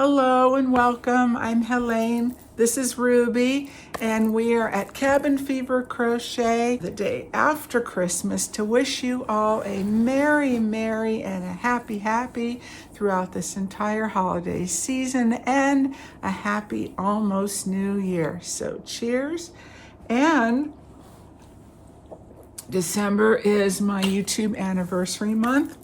Hello and welcome. I'm Helene. This is Ruby, and we are at Cabin Fever Crochet the day after Christmas to wish you all a merry and a happy throughout this entire holiday season and a happy almost new year. So cheers. And December is my YouTube anniversary month.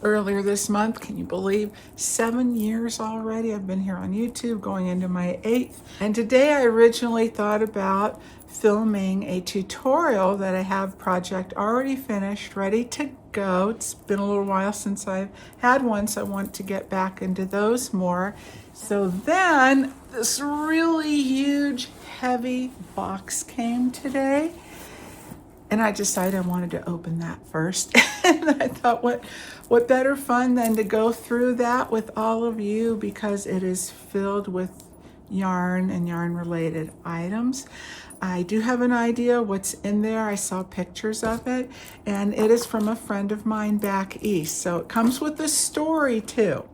Earlier this month, can you believe 7 years already? I've been here on YouTube going into my 8th. And today I originally thought about filming a tutorial that I have project already finished, ready to go. It's been a little while since I've had one, so I want to get back into those more. So then this really huge, heavy box came today. And I decided I wanted to open that first. And I thought, what better fun than to go through that with all of you, because it is filled with yarn and yarn related items. I do have an idea what's in there. I saw pictures of it, and it is from a friend of mine back east. So it comes with a story too.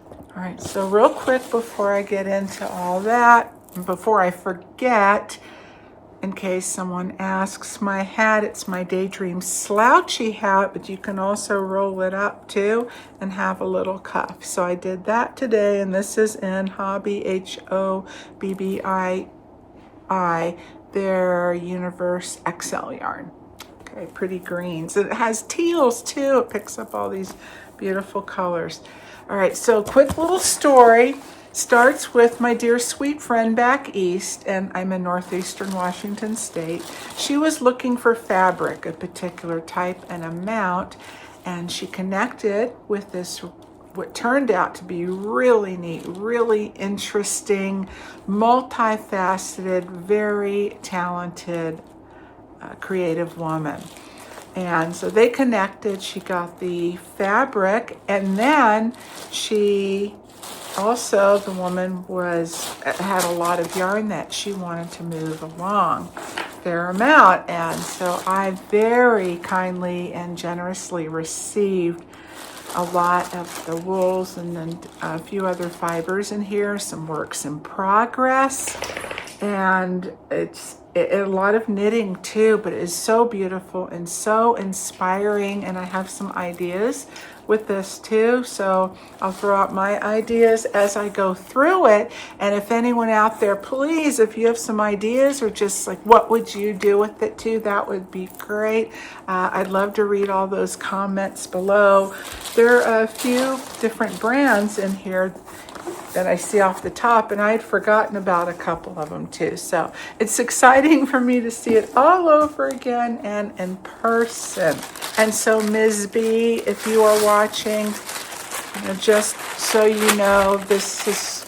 All right, so real quick before I get into all that, and before I forget, in case someone asks, my hat, it's my Daydream slouchy hat, but you can also roll it up too and have a little cuff. So I did that today, and this is in Hobby, Hobbii, their Universe XL yarn. Okay, pretty greens. It has teals too. It picks up all these beautiful colors. All right, so quick little story. Starts with my dear sweet friend back east, and I'm in northeastern Washington state. She was looking for fabric, a particular type and amount, and she connected with this, what turned out to be really neat, really interesting, multifaceted, very talented, creative woman. And so they connected, she got the fabric, and then also, the woman had a lot of yarn that she wanted to move along a fair amount, and so I very kindly and generously received a lot of the wools and then a few other fibers in here, some works in progress, and it's a lot of knitting too, but it is so beautiful and so inspiring, and I have some ideas with this too, so I'll throw out my ideas as I go through it. And if anyone out there, please, if you have some ideas or just like what would you do with it too, that would be great. I'd love to read all those comments below. There are a few different brands in here that I see off the top, and I had forgotten about a couple of them too. So it's exciting for me to see it all over again and in person. And so Ms. B, if you are watching, just so you know, this has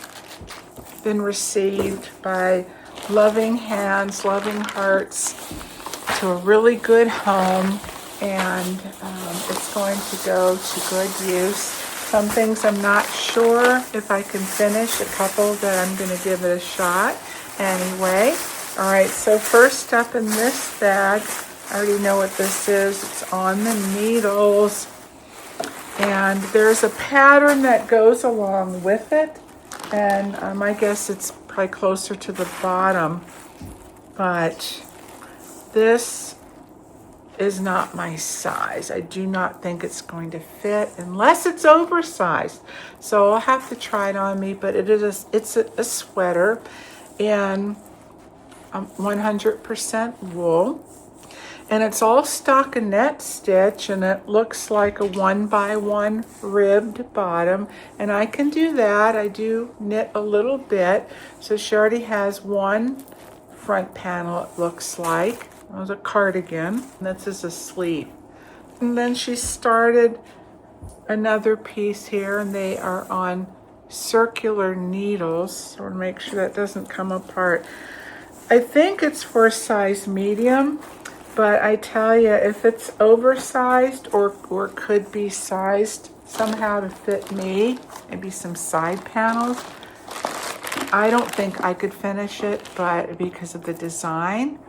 been received by loving hands, loving hearts, to a really good home, and it's going to go to good use. Some things I'm not sure if I can finish, a couple that I'm going to give it a shot anyway. All right, so first up in this bag, I already know what this is. It's on the needles, and there's a pattern that goes along with it, and I guess it's probably closer to the bottom, but this is not my size. I do not think it's going to fit unless it's oversized. So I'll have to try it on me, but it's a sweater, and 100% wool. And it's all stockinette stitch, and it looks like a 1x1 ribbed bottom, and I can do that. I do knit a little bit. So she already has one front panel, it looks like. It was a cardigan. This is a sleeve. And then she started another piece here, and they are on circular needles. So to make sure that doesn't come apart. I think it's for a size medium, but I tell you, if it's oversized or could be sized somehow to fit me, maybe some side panels, I don't think I could finish it, but because of the design,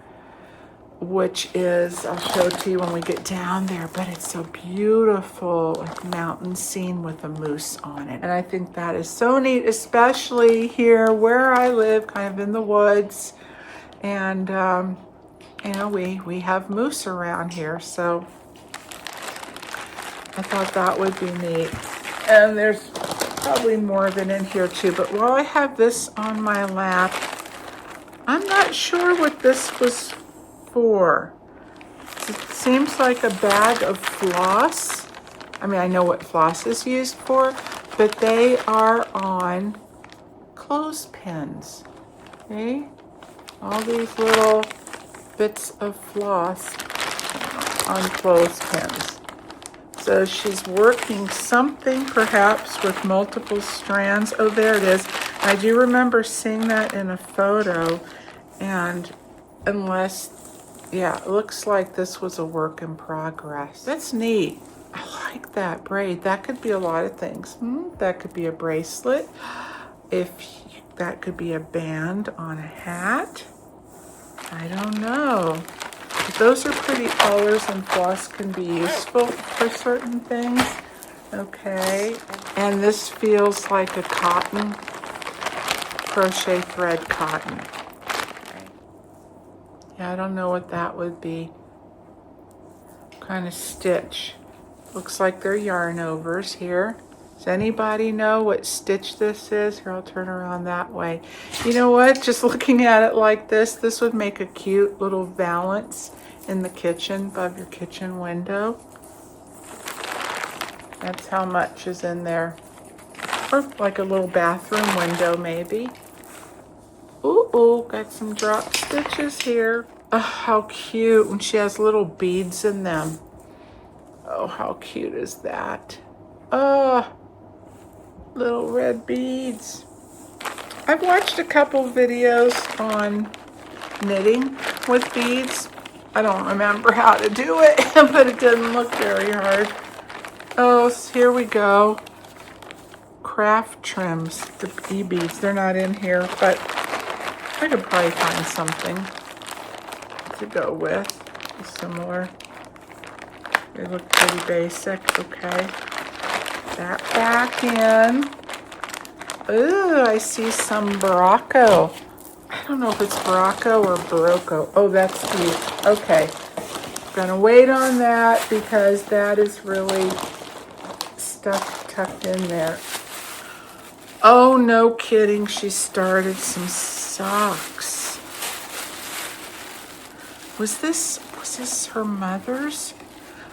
which is, I'll show it to you when we get down there, but it's so beautiful, like mountain scene with a moose on it. And I think that is so neat, especially here where I live, kind of in the woods. And, you know, we have moose around here, so I thought that would be neat. And there's probably more of it in here too, but while I have this on my lap, I'm not sure what this was for. It seems like a bag of floss. I mean, I know what floss is used for, but they are on clothespins. Okay? All these little bits of floss on clothespins. So she's working something perhaps with multiple strands. Oh, there it is. I do remember seeing that in a photo, and unless, yeah, it looks like this was a work in progress. That's neat. I like that braid. That could be a lot of things. That could be a bracelet. That could be a band on a hat. I don't know. But those are pretty colors, and floss can be useful for certain things. Okay. And this feels like a cotton, crochet thread cotton. Yeah, I don't know what that would be. Kind of stitch. Looks like they're yarn overs here. Does anybody know what stitch this is? Here, I'll turn around that way. You know what? Just looking at it like this would make a cute little valance in the kitchen, above your kitchen window. That's how much is in there. Or like a little bathroom window, maybe. Ooh, got some drop stitches here. Oh, how cute. And she has little beads in them. Oh, how cute is that? Oh, little red beads. I've watched a couple videos on knitting with beads. I don't remember how to do it, but it didn't look very hard. Oh, so here we go. Craft trims, the e-beads. They're not in here, but I could probably find something to go with. Similar. They look pretty basic. Okay. That back in. Ooh, I see some Barocco. I don't know if it's Barocco or Barocco. Oh, that's cute. Okay. Gonna wait on that because that is really stuff tucked in there. Oh, no kidding. She started some socks. Was this her mother's?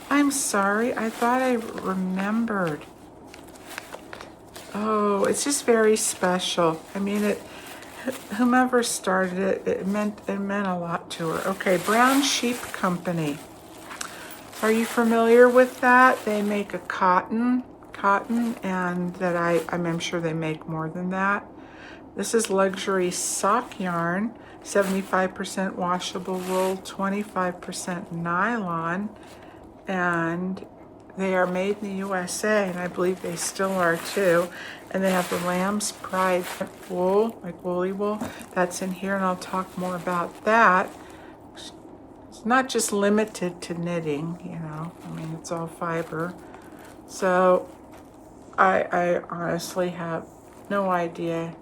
I'm sorry. I thought I remembered. Oh, it's just very special. I mean, whomever started it, it meant a lot to her. Okay, Brown Sheep Company. Are you familiar with that? They make a cotton, and that I'm sure they make more than that. This is luxury sock yarn, 75% washable wool, 25% nylon, and they are made in the USA, and I believe they still are too. And they have the Lamb's Pride wool, like woolly wool. That's in here, and I'll talk more about that. It's not just limited to knitting, you know. I mean, it's all fiber. So I honestly have no idea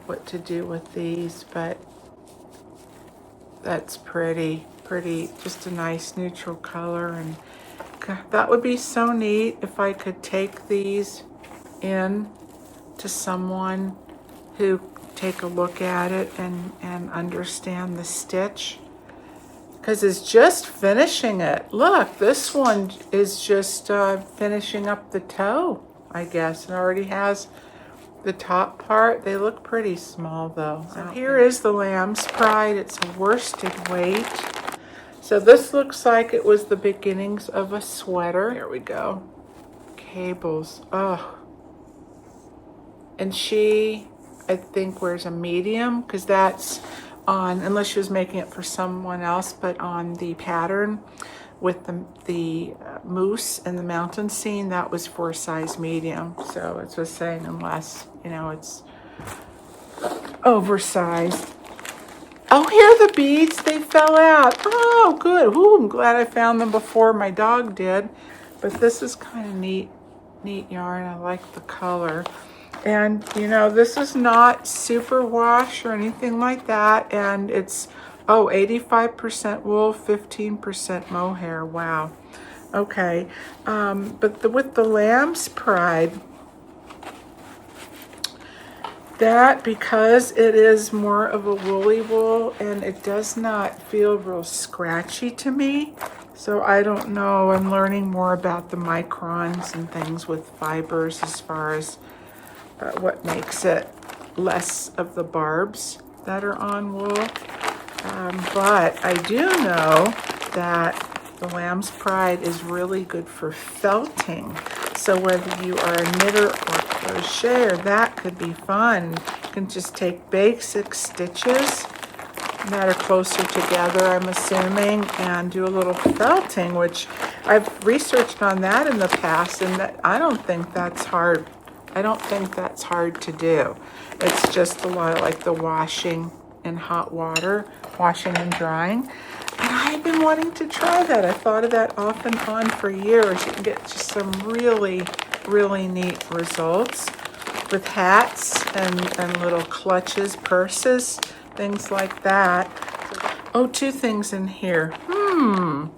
what to do with these, but that's pretty, just a nice neutral color. And that would be so neat if I could take these in to someone who take a look at it and understand the stitch, because it's just finishing it. Look, this one is just finishing up the toe, I guess, and already has the top part. They look pretty small though. So here is the Lamb's Pride. It's a worsted weight. So this looks like it was the beginnings of a sweater. Here we go. Cables. Oh. And she, I think, wears a medium, because that's on, unless she was making it for someone else, but on the pattern with the moose and the mountain scene, that was for a size medium. So it's just saying, unless, you know, it's oversized. Oh, here are the beads. They fell out. Oh, good. Ooh, I'm glad I found them before my dog did. But this is kind of neat yarn. I like the color. And, you know, this is not super wash or anything like that. And it's, 85% wool, 15% mohair. Wow. Okay. But with the Lamb's Pride, that, because it is more of a woolly wool and it does not feel real scratchy to me. So I don't know, I'm learning more about the microns and things with fibers as far as what makes it less of the barbs that are on wool. But I do know that the Lamb's Pride is really good for felting. So whether you are a knitter or crocheter, that could be fun. You can just take basic stitches that are closer together, I'm assuming, and do a little felting, which I've researched on that in the past, and that I don't think that's hard. I don't think that's hard to do. It's just a lot of like the washing in hot water, washing and drying. And I've been wanting to try that. I thought of that off and on for years. You can get just some really, really neat results with hats and little clutches, purses, things like that. Oh, two things in here. Oh,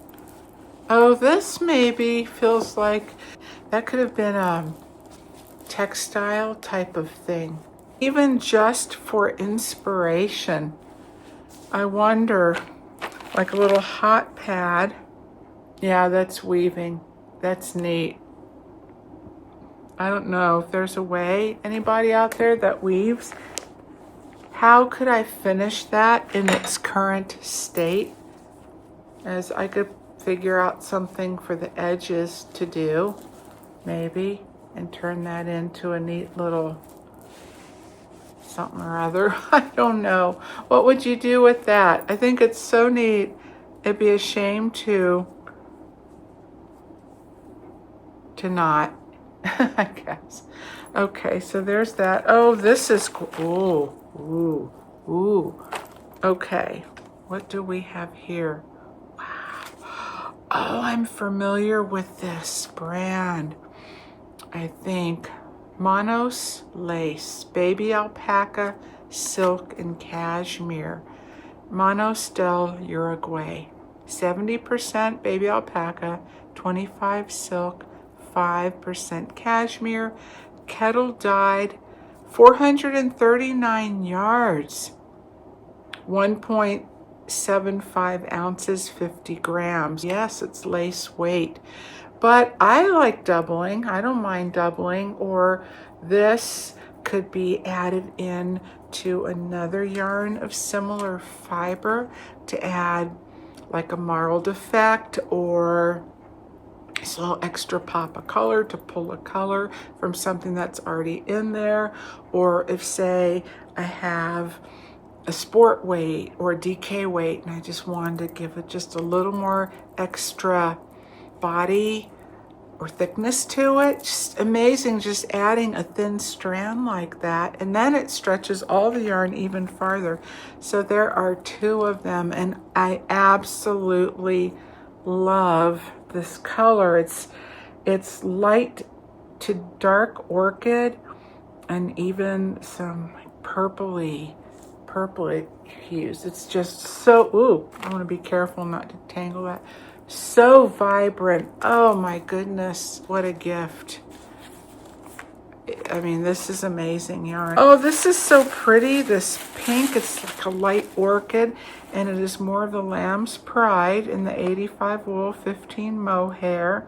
this maybe feels like that could have been a textile type of thing. Even just for inspiration. I wonder, like a little hot pad. Yeah, that's weaving. That's neat. I don't know if there's a way, anybody out there that weaves, how could I finish that in its current state? As I could figure out something for the edges to do, maybe, and turn that into a neat little something or other. I don't know. What would you do with that? I think it's so neat. It'd be a shame to not, I guess. Okay, so there's that. Oh, this is cool. Ooh. Okay, what do we have here? Wow. Oh, I'm familiar with this brand. I think Monos Lace, Baby Alpaca, Silk, and Cashmere. Monos del Uruguay. 70% baby alpaca, 25 silk, 5% cashmere, kettle dyed, 439 yards, 1.75 ounces, 50 grams. Yes, it's lace weight. But I like doubling. I don't mind doubling. Or this could be added in to another yarn of similar fiber to add like a marled effect, or a little extra pop of color to pull a color from something that's already in there. Or if, say, I have a sport weight or a DK weight and I just wanted to give it just a little more extra body or thickness to it. Just amazing, just adding a thin strand like that, and then it stretches all the yarn even farther. So there are two of them, and I absolutely love this color. It's light to dark orchid, and even some purpley hues. It's just so, ooh, I want to be careful not to tangle that. So vibrant. Oh my goodness, what a gift. I mean, this is amazing yarn. Oh, this is so pretty. This pink, it's like a light orchid, and it is more of the Lamb's Pride in the 85 wool, 15 mohair.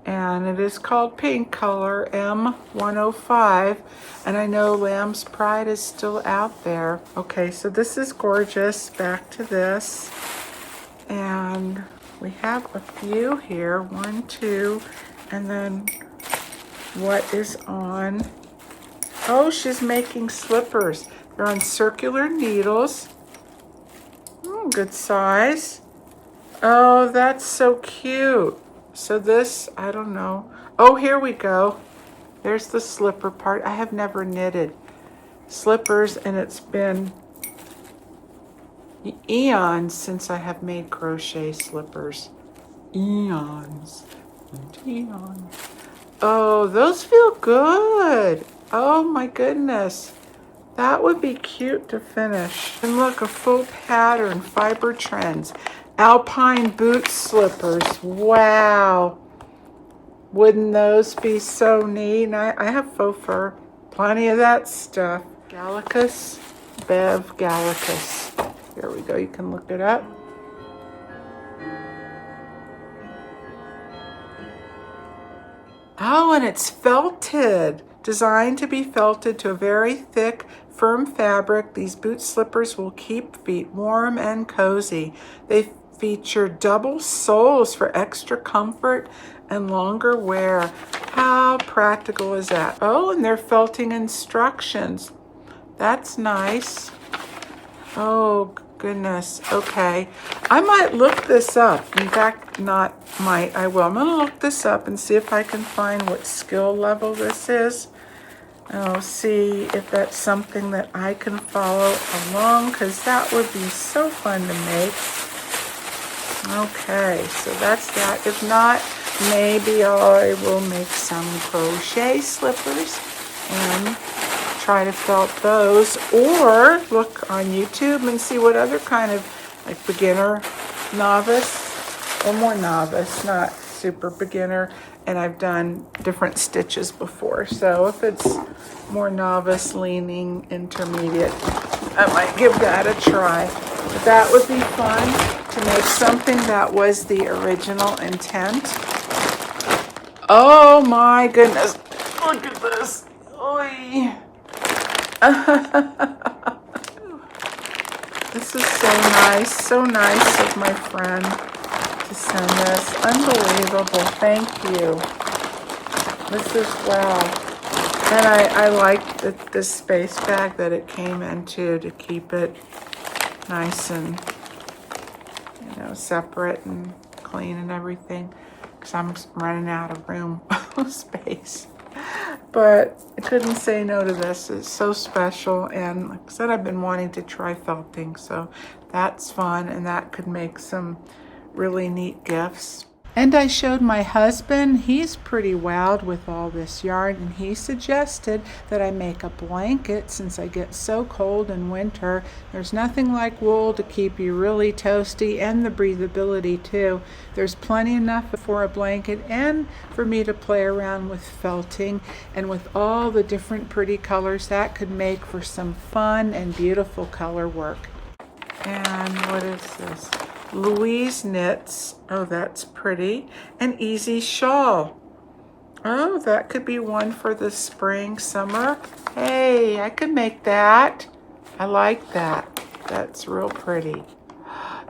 And it is called pink color M105. And I know Lamb's Pride is still out there. Okay, so this is gorgeous. Back to this. And we have a few here, 1, 2, and then what is on? Oh, she's making slippers. They're on circular needles. Good size. Oh, that's so cute. So this, I don't know. Oh, here we go. There's the slipper part. I have never knitted slippers, and it's been eons since I have made crochet slippers. Eons and eons. Oh, those feel good. Oh my goodness. That would be cute to finish. And look, a full pattern, fiber trends. Alpine boot slippers. Wow. Wouldn't those be so neat? And I have faux fur. Plenty of that stuff. Gallicus, Bev Gallicus. Here we go. You can look it up. Oh, and it's felted. Designed to be felted to a very thick, firm fabric, these boot slippers will keep feet warm and cozy. They feature double soles for extra comfort and longer wear. How practical is that? Oh, and they're felting instructions. That's nice. Oh, goodness. Okay. I might look this up. In fact, not might. I will. I'm going to look this up and see if I can find what skill level this is. I'll see if that's something that I can follow along, because that would be so fun to make. Okay, so that's that. If not, maybe I will make some crochet slippers and try to felt those, or look on YouTube and see what other kind of, like, beginner, novice, or more novice, not super beginner. And I've done different stitches before, so if it's more novice leaning intermediate, I might give that a try. But that would be fun to make something that was the original intent. Oh my goodness, look at this. Oy. This is so nice of my friend to send this. Unbelievable. Thank you. This is wow. And I like this space bag that it came into to keep it nice and, separate and clean and everything, because I'm running out of room space. But I couldn't say no to this. It's so special, and like I said, I've been wanting to try felting, so that's fun, and that could make some really neat gifts. And I showed my husband. He's pretty wowed with all this yarn, and he suggested that I make a blanket since I get so cold in winter. There's nothing like wool to keep you really toasty, and the breathability too. There's plenty enough for a blanket and for me to play around with felting, and with all the different pretty colors, that could make for some fun and beautiful color work. And what is this? Louise Knits. Oh, that's pretty. An easy shawl. Oh, that could be one for the spring, summer. Hey, I could make that. I like that. That's real pretty.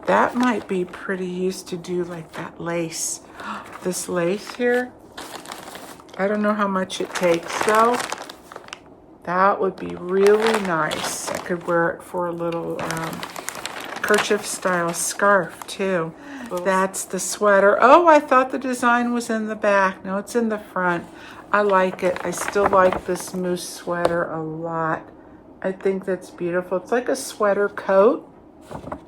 That might be pretty used to do like that lace. This lace here. I don't know how much it takes though. That would be really nice. I could wear it for a little kerchief style scarf too. That's the sweater. Oh, I thought the design was in the back. No, it's in the front. I like it. I still like this moose sweater a lot. I think that's beautiful. It's like a sweater coat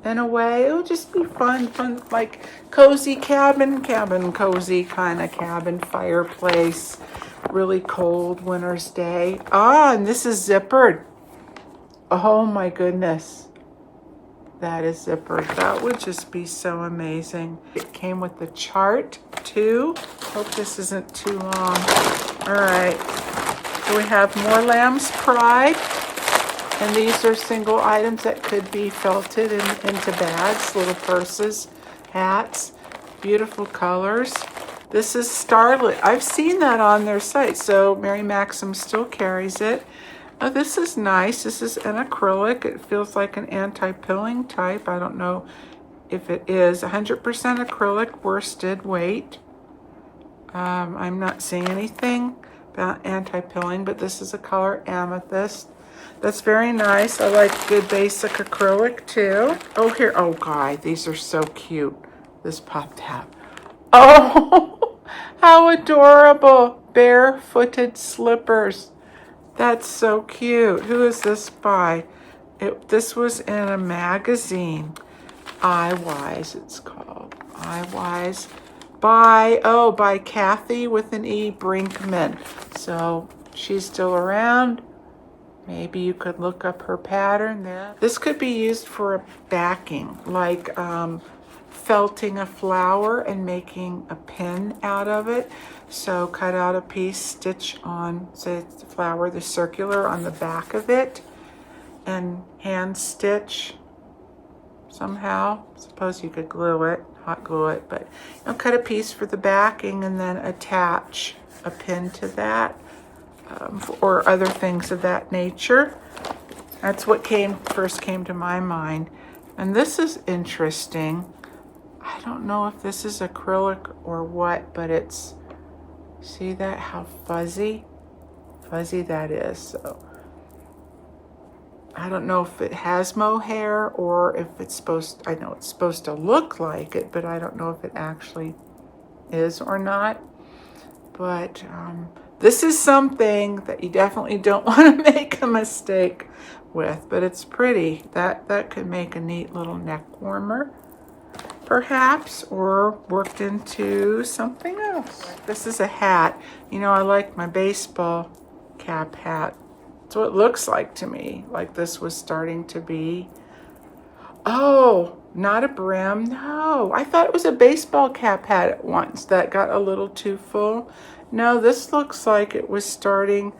in a way. It would just be fun, like cozy cabin cozy kind of cabin fireplace. Really cold winter's day. Ah, and this is zippered. Oh my goodness. That is zippered. That would just be so amazing. It came with the chart too. Hope this isn't too long. All right. So we have more Lamb's Pride. And these are single items that could be felted into bags, little purses, hats, beautiful colors. This is Starlit. I've seen that on their site, so Mary Maxim still carries it. Oh, this is nice. This is an acrylic. It feels like an anti-pilling type. I don't know if it is. 100% acrylic, worsted weight. I'm not seeing anything about anti-pilling, but this is a color amethyst. That's very nice. I like good basic acrylic too. Oh, here. Oh, God, these are so cute. This popped out. Oh, how adorable. Barefooted slippers. That's so cute. Who is this by? This was in a magazine, iWise it's called. iWise by Kathy with an E Brinkman. So she's still around. Maybe you could look up her pattern there. This could be used for a backing, like felting a flower and making a pin out of it. So cut out a piece, stitch on, say it's the flower, the circular on the back of it, and hand stitch somehow. Suppose you could glue it, hot glue it, but cut a piece for the backing and then attach a pin to that, or other things of that nature. That's what first came to my mind. And this is interesting. I don't know if this is acrylic or what, but it's, see that, how fuzzy that is. So I don't know if it has mohair or if it's I know it's supposed to look like it, but I don't know if it actually is or not. But this is something that you definitely don't want to make a mistake with, but it's pretty. That could make a neat little neck warmer, perhaps, or worked into something else. This is a hat. I like my baseball cap hat. That's what it looks like to me, like this was starting to be. Oh, not a brim. No, I thought it was a baseball cap hat at once that got a little too full. No, this looks like it was starting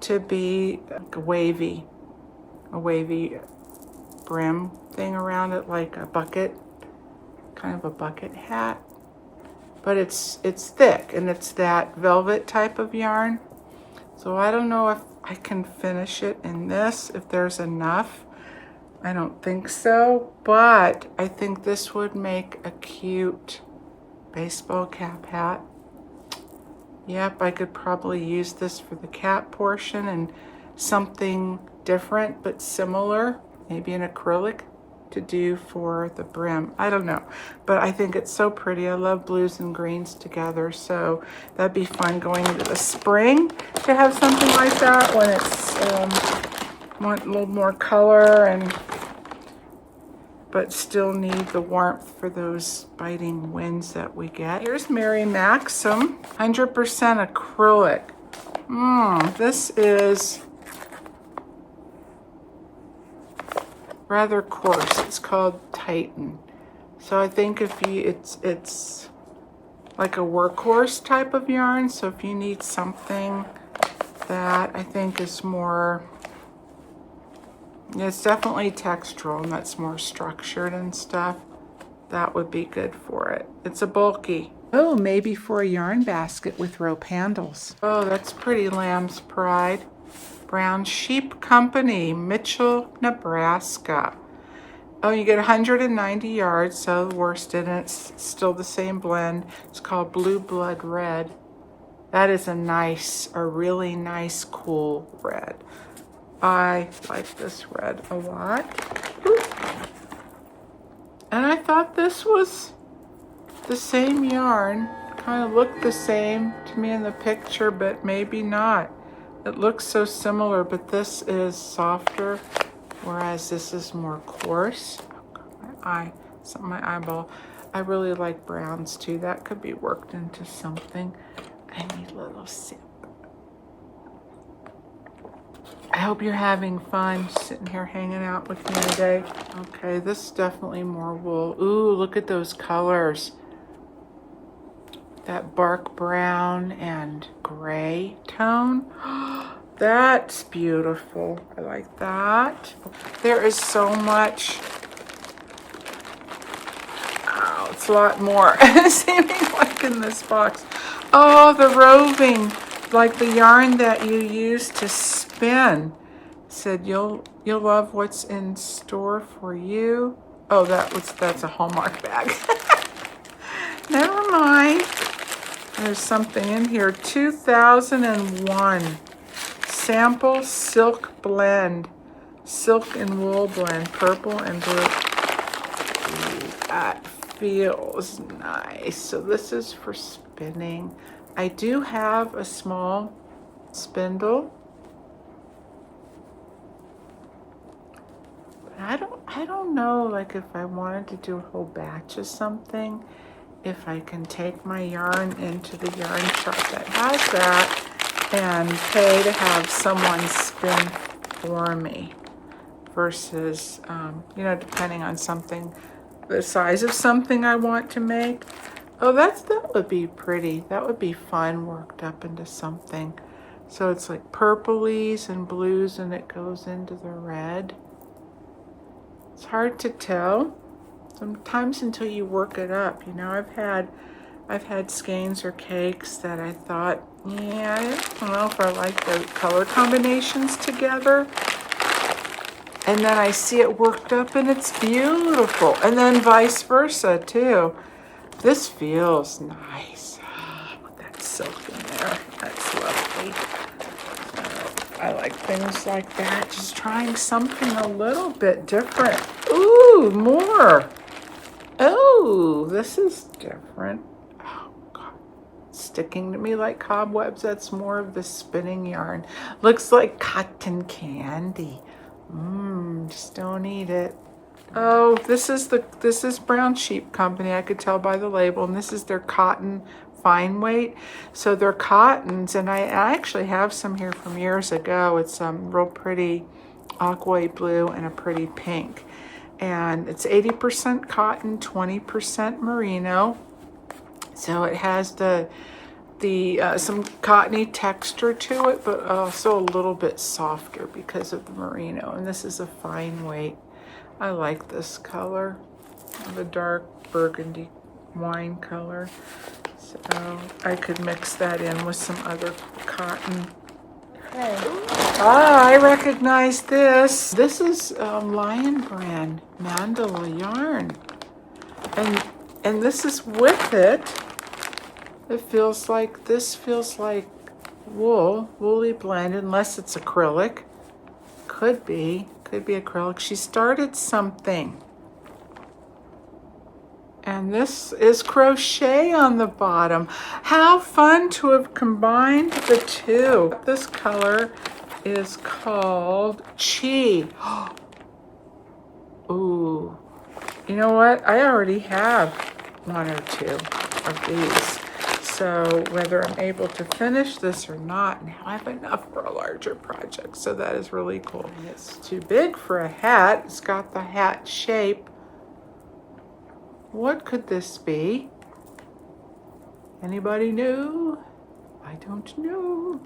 to be like a wavy brim thing around it, like a bucket, kind of a bucket hat. But it's thick, and it's that velvet type of yarn. So I don't know if I can finish it in this, if there's enough. I don't think so, but I think this would make a cute baseball cap hat. Yep, I could probably use this for the cap portion and something different but similar, maybe an acrylic to do for the brim. I don't know, but I think it's so pretty. I love blues and greens together, so that'd be fun going into the spring to have something like that when it's want a little more color but still need the warmth for those biting winds that we get. Here's Mary Maxim, 100% acrylic. This is rather coarse. It's called Titan. So I think it's like a Workhorse type of yarn. So if you need something that I think is more, it's definitely textural and that's more structured and stuff, that would be good for it. It's a bulky. Oh, maybe for a yarn basket with rope handles. Oh, that's pretty. Lamb's Pride. Brown Sheep Company, Mitchell, Nebraska. Oh, you get 190 yards, so the worsted, and it's still the same blend. It's called Blue Blood Red. That is a really nice, cool red. I like this red a lot. And I thought this was the same yarn. Kind of looked the same to me in the picture, but maybe not. It looks so similar, but this is softer, whereas this is more coarse. My eyeball. I really like browns too. That could be worked into something. I need a little sip. I hope you're having fun sitting here hanging out with me today. Okay, this is definitely more wool. Ooh, look at those colors. That bark brown and gray tone. That's beautiful. I like that. There is so much. Oh, it's a lot more seeming like in this box. Oh, the roving, like the yarn that you use to spin. Said you'll love what's in store for you. Oh, that's a Hallmark bag. Never mind. There's something in here. 2001 sample silk blend, silk and wool blend, purple and blue. Ooh, that feels nice. So this is for spinning. I do have a small spindle. I don't know, like if I wanted to do a whole batch of something, if I can take my yarn into the yarn shop that has that and pay to have someone spin for me versus, you know, depending on something, the size of something I want to make. Oh, that would be pretty. That would be fun, worked up into something. So it's like purplies and blues and it goes into the red. It's hard to tell sometimes until you work it up. You know, I've had skeins or cakes that I thought, yeah, I don't know if I like the color combinations together. And then I see it worked up and it's beautiful. And then vice versa too. This feels nice. Put that silk in there. That's lovely. I like things like that. Just trying something a little bit different. Ooh, more. Oh, this is different. Oh, God. Sticking to me like cobwebs. That's more of the spinning yarn. Looks like cotton candy. Just don't eat it. Oh, this is Brown Sheep Company. I could tell by the label, and this is their cotton fine weight. So they're cottons, and I actually have some here from years ago. It's real pretty aqua blue and a pretty pink, and it's 80% cotton, 20% merino. So it has the some cottony texture to it, but also a little bit softer because of the merino. And this is a fine weight. I like this color, the dark burgundy wine color. So I could mix that in with some other cotton. Okay. Ah, I recognize this. This is Lion Brand Mandala yarn. And this is with it. This feels like woolly blend, unless it's acrylic. Could be acrylic. She started something. And this is crochet on the bottom. How fun to have combined the two. This color is called Chi. Ooh. You know what? I already have one or two of these. So whether I'm able to finish this or not, now I have enough for a larger project. So that is really cool. And it's too big for a hat. It's got the hat shape. What could this be? Anybody know? I don't know.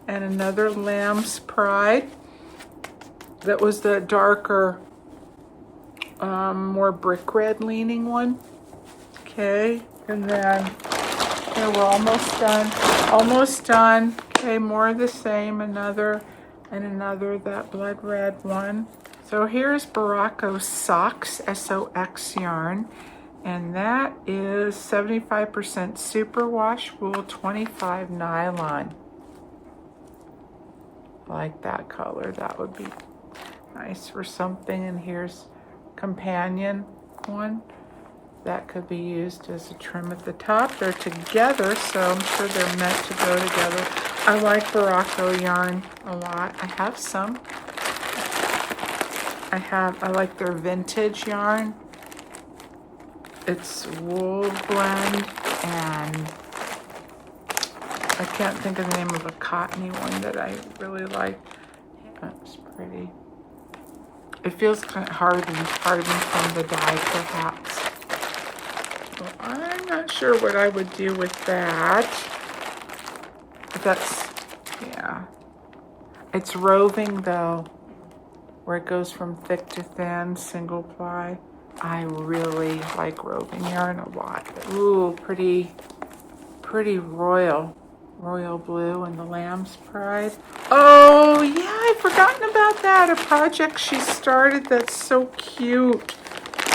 And another Lamb's Pride. That was the darker, more brick red leaning one. Okay, and then okay, we're almost done. Okay, more of the same, another, that blood red one. So here's Baracco Socks, SOX yarn, and that is 75% superwash wool, 25 nylon. I like that color. That would be nice for something. And here's companion one. That could be used as a trim at the top. They're together, so I'm sure they're meant to go together. I like Baracco yarn a lot. I have some. I like their vintage yarn. It's wool blend, and I can't think of the name of a cottony one that I really like. That's pretty. It feels kind of hardened from the dye, perhaps. Well, I'm not sure what I would do with that. But that's, yeah. It's roving though, where it goes from thick to thin, single ply. I really like roving yarn a lot. Ooh, pretty royal blue and the Lamb's Pride. Oh yeah, I've forgotten about that. A project she started that's so cute.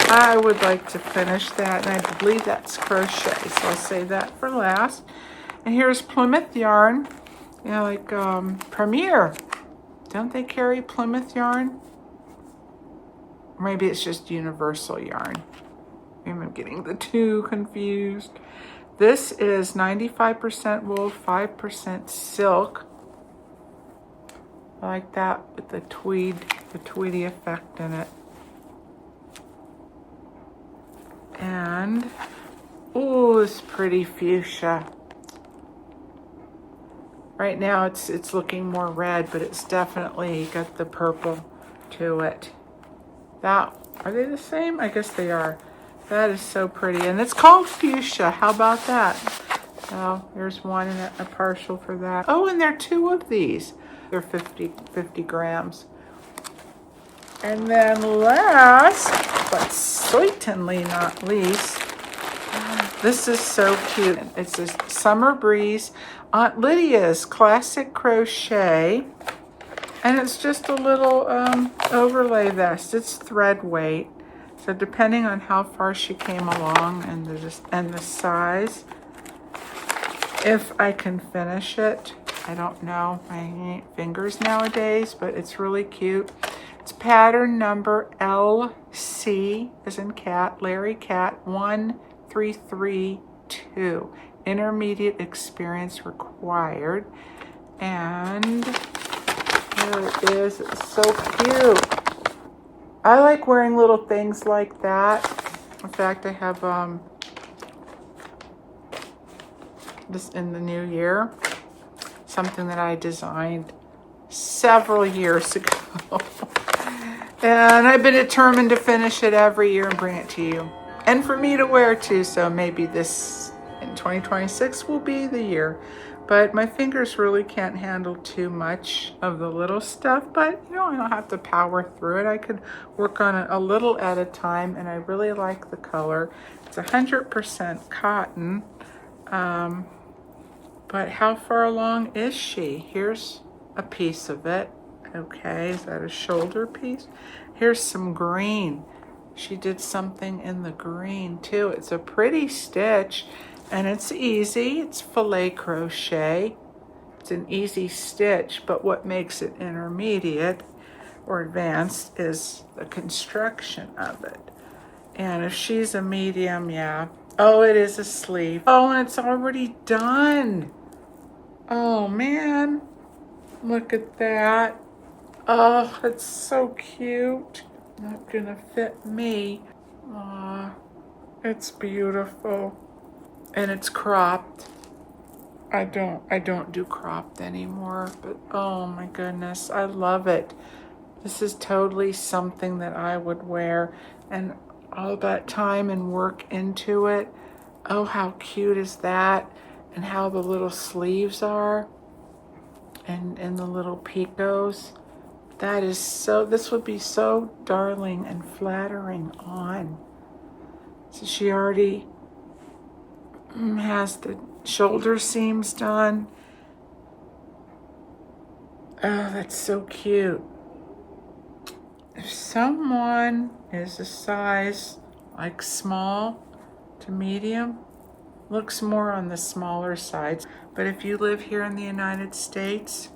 I would like to finish that, and I believe that's crochet, so I'll save that for last. And here's Plymouth yarn, you know, like Premier. Don't they carry Plymouth yarn? Or maybe it's just universal yarn. Maybe I'm getting the two confused. This is 95% wool, 5% silk. I like that with the tweedy effect in it. And, ooh, this pretty fuchsia. Right now it's looking more red, but it's definitely got the purple to it. That, are they the same? I guess they are. That is so pretty. And it's called fuchsia. How about that? Oh, there's one and a partial for that. Oh, and there are two of these. They're 50 grams. And then last, but certainly not least, this is so cute. It's a Summer Breeze Aunt Lydia's Classic Crochet. And it's just a little overlay vest. It's thread weight. So depending on how far she came along and the size, if I can finish it, I don't know. I ain't fingers nowadays, but it's really cute. It's pattern number LC, as in cat, Larry Cat 1332. Intermediate experience required. And there it is. It's so cute. I like wearing little things like that. In fact, I have this in the new year. Something that I designed several years ago. And I've been determined to finish it every year and bring it to you. And for me to wear too, so maybe this in 2026 will be the year. But my fingers really can't handle too much of the little stuff. But, you know, I don't have to power through it. I could work on it a little at a time. And I really like the color. It's 100% cotton. But how far along is she? Here's a piece of it. Okay, is that a shoulder piece? Here's some green. She did something in the green too. It's a pretty stitch and it's easy. It's filet crochet. It's an easy stitch, but what makes it intermediate or advanced is the construction of it. And if she's a medium, yeah. Oh, it is a sleeve. Oh, and it's already done. Oh man, look at that. Oh, it's so cute. Not gonna fit me. Aw, it's beautiful. And it's cropped. I don't do cropped anymore, but oh my goodness, I love it. This is totally something that I would wear, and all that time and work into it. Oh, how cute is that? And how the little sleeves are, and the little picots. That is so, this would be so darling and flattering on. So she already has the shoulder seams done. Oh, that's so cute. If someone is a size like small to medium, looks more on the smaller sides. But if you live here in the United States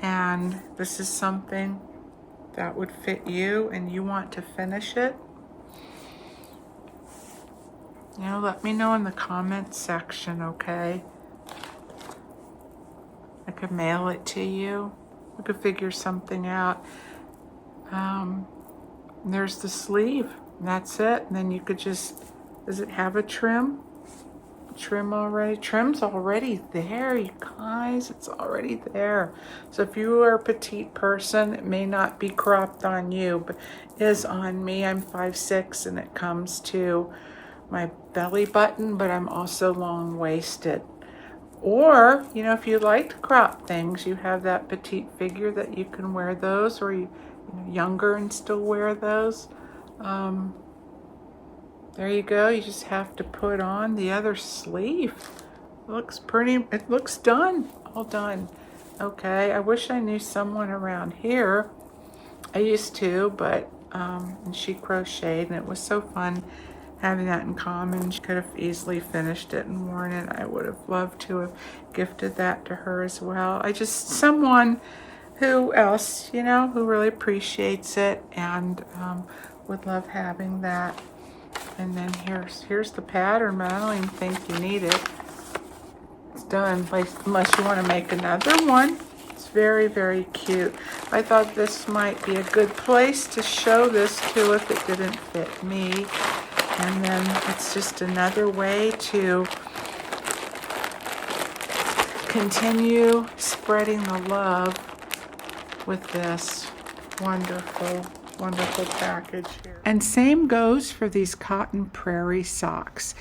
and this is something that would fit you and you want to finish it, you know, let me know in the comments section, okay? I could mail it to you. We could figure something out. There's the sleeve, and that's it. And then you could just, does it have a trim? Trim already? Trim's already there, you guys. It's already there. So if you are a petite person, it may not be cropped on you, but is on me. I'm 5'6", and it comes to my belly button, but I'm also long-waisted. Or, you know, if you like to crop things, you have that petite figure that you can wear those, or you know, younger and still wear those. There you go. You just have to put on the other sleeve. It looks pretty, it looks done, all done. Okay, I wish I knew someone around here. I used to, but, and she crocheted, and it was so fun having that in common. She could have easily finished it and worn it. I would have loved to have gifted that to her as well. I just, someone who else, you know, who really appreciates it and would love having that. And then here's the pattern, but I don't even think you need it. It's done, unless you want to make another one. It's very, very cute. I thought this might be a good place to show this to if it didn't fit me. And then it's just another way to continue spreading the love with this wonderful, wonderful package here. And same goes for these cotton prairie socks.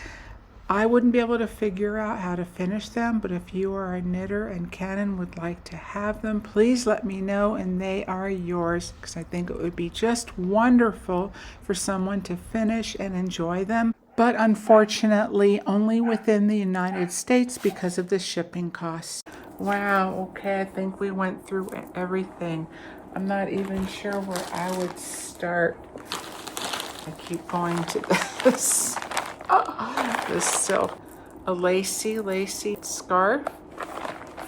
I wouldn't be able to figure out how to finish them, but if you are a knitter and can and would like to have them, please let me know and they are yours, because I think it would be just wonderful for someone to finish and enjoy them. But unfortunately, only within the United States because of the shipping costs. Wow, okay, I think we went through everything. I'm not even sure where I would start. I keep going to this. This silk, a lacy scarf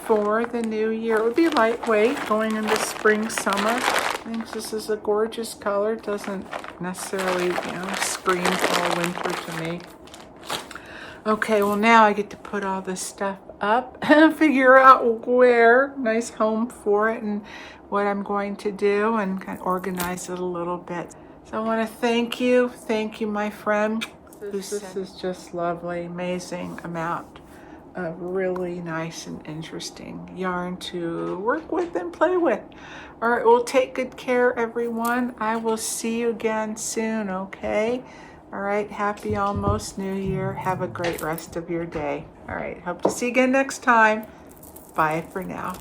for the new year. It would be lightweight going into spring, summer. I think this is a gorgeous color. It doesn't necessarily, scream fall winter to me. Okay, well now I get to put all this stuff up and figure out where, nice home for it, and what I'm going to do, and kind of organize it a little bit. So I want to thank you, my friend. This is just lovely, amazing amount of really nice and interesting yarn to work with and play with. All right, well, take good care, everyone. I will see you again soon, okay? All right, happy almost New Year. Have a great rest of your day. All right, hope to see you again next time. Bye for now.